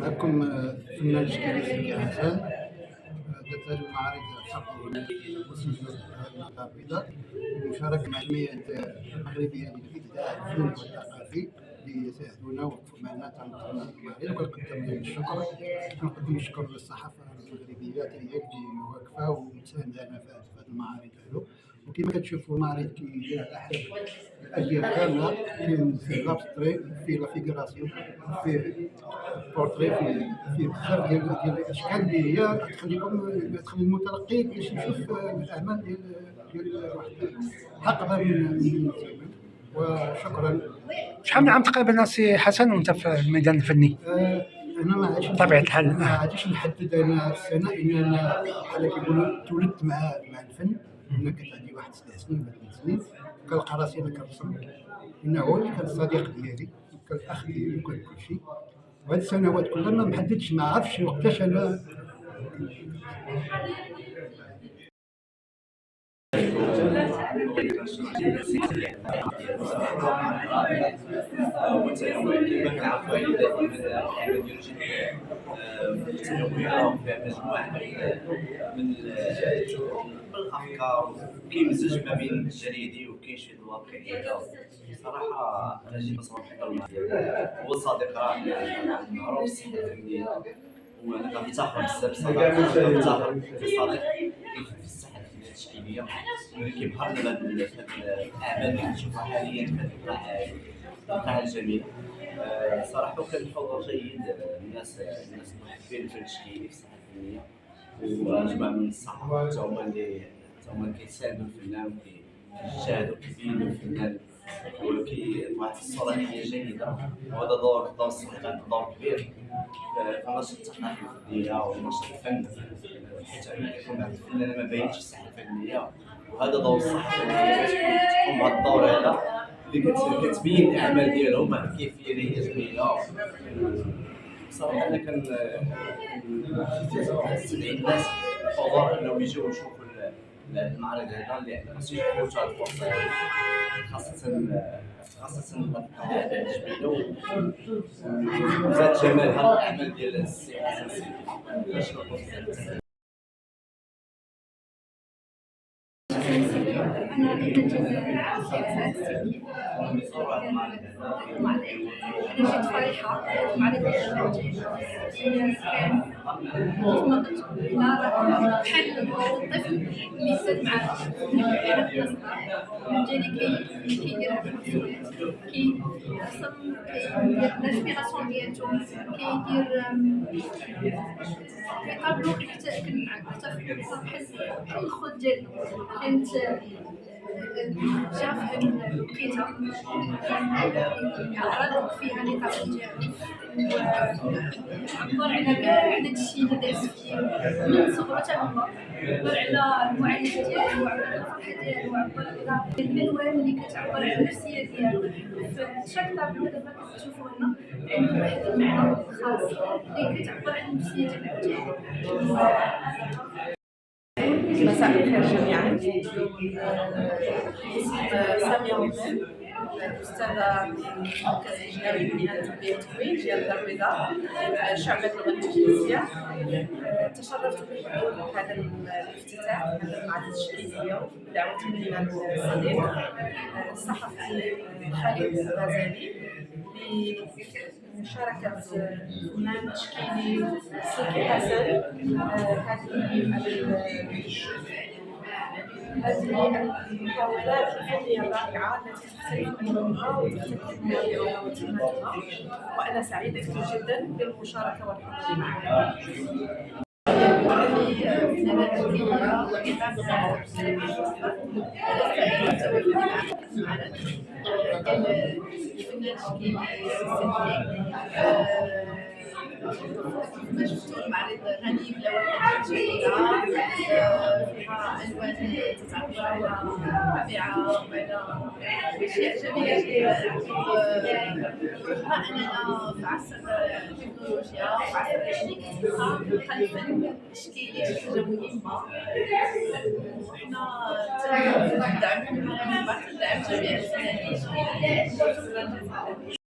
معكم فنان الشكلي حسن دفتر المعارض الثقافية والسجون الثقافية بالمشاركة مع الجمعية المغربية للإبداع الفني والثقافي اللي يساعدونا ووقفوا معنا تنظيم المعارض. وكنقدم الشكر الشكر للصحافة المغربية حتى هي اللي واقفة ومساندة لنا في هذه المعارض هذو. وكما كتشوفوا المعرض كيدير على حسب الاجيال كامله، كاين فيه لابستري، فيه لا فيغوراسيون، فيه بورتري، فيه بزاف ديال الاشكال اللي هي تخلي المتلقي باش يشوف الاعمال ديال واحد حقبه من الزمن. وشكرا. شحال من عام تقريبا سي حسن وانت في الميدان الفني؟ انا ما عادش بطبيعه الحال ما عادش نحدد انا السنه، ان انا بحال كيقولوا تولدت مع الفن. انا كانت عندي واحد 7 سنين ولا 8 سنين كنلقى راسي انا كنرسم، انه هو اللي كان الصديق ديالي، كان الاخ ديالي، وكان كلشي. وهاد السنوات كلها ما محددش، ما عرفتش وقتاش انا كما كنعرفوا اللعبه ديالو متنوعه وفيها مجموعه من الافكار، وكيمزج ما بين الجريدي وكاين شي الواقعيه. صراحه انا جيت نصور هو صديق رائع معروف الصحه الفنيه، وانا كنفتخر بزاف صراحه، كنفتخر في صديق في الساحه الفنيه التشكيليه اللي كيبهر لنا الاعمال اللي كنشوفها حاليا في القاعه الجميله. صراحه وكان حضور جيد، الناس محبين الفن التشكيلي في الساحه الفنيه، ومجموعه من الصحافه حتى هما كيساندوا الفنان وكيجتهدوا كيبينوا الفنان واحد الصوره جيده. وهذا دور الصحافه دور كبير في نشر الثقافه الفنيه ونشر الفن، حيت كيكون واحد الفنان ما باينش في الساحه الفنيه، وهذا دور الصحافه اللي كتقوم بهذا الدور هذا، اللي كتبين الاعمال ديالهم بواحد الكيفيه اللي هي جميله. صراحه انا كنستدعي الناس الحضور انهم يجيو يشوفوا المعرض هذا، لان خاصو يفوتوا هذه الفرصه، خاصه القاعه جميله ديالو وزاد جمال هذا العمل ديال السي حسن سيدي. أنا جيت سياسات أنا جيت فرحة معرفة الزوجين كان كيف ما قلت لا بحال الطفل اللي زاد معاه أنا في الصغار ديالي كيدير هاد المسؤوليات كيدير لاسبيراسيون ديالو كيقابلو حتى في بحال الخوت ديالنا كانت جا في الوقيته عرض فيها نقاش ديالو وعبر على كاع داكشي اللي داز فيه من صغرو حتى هو عبر على المعاناة ديالو وعبر على الفرحة ديالو وعبر على الألوان اللي كتعبر على النفسية ديالو في شاك طابلو دابا كتشوفو هنا عنده واحد المعنى خاص اللي كتعبر على النفسية ديالو. مساء الخير جميعا. اسمي سامية وهبان، أستاذة في مركز إجرائي للبناء التربية والتكوين ديال الدار البيضاء شعبة اللغة الإنجليزية. تشرفت بحضور هذا الافتتاح هذا المعرض التشكيلي اليوم بدعوة من الصديق الصحفي خالد الغزالي بمشاركة الفنان التشكيلي سيكي حسن. هذه المحاولات الفنية الرائعة التي تختلف ألوانها وتختلف مواضيعها وتيماتها، وأنا سعيدة جدا بالمشاركة والحضور معها. ما شفتو المعرض غني بلوحات جميلة فيها ألوان تتعبر على الطبيعة وعلى أشياء جميلة جدا. بما أننا في عصر التكنولوجيا وفي عصر يعني كتبقى الفن التشكيلي شي حاجة مهمة، وحنا تندعمو من بعد تدعم جميع الفنانين. شكرا جزيلا.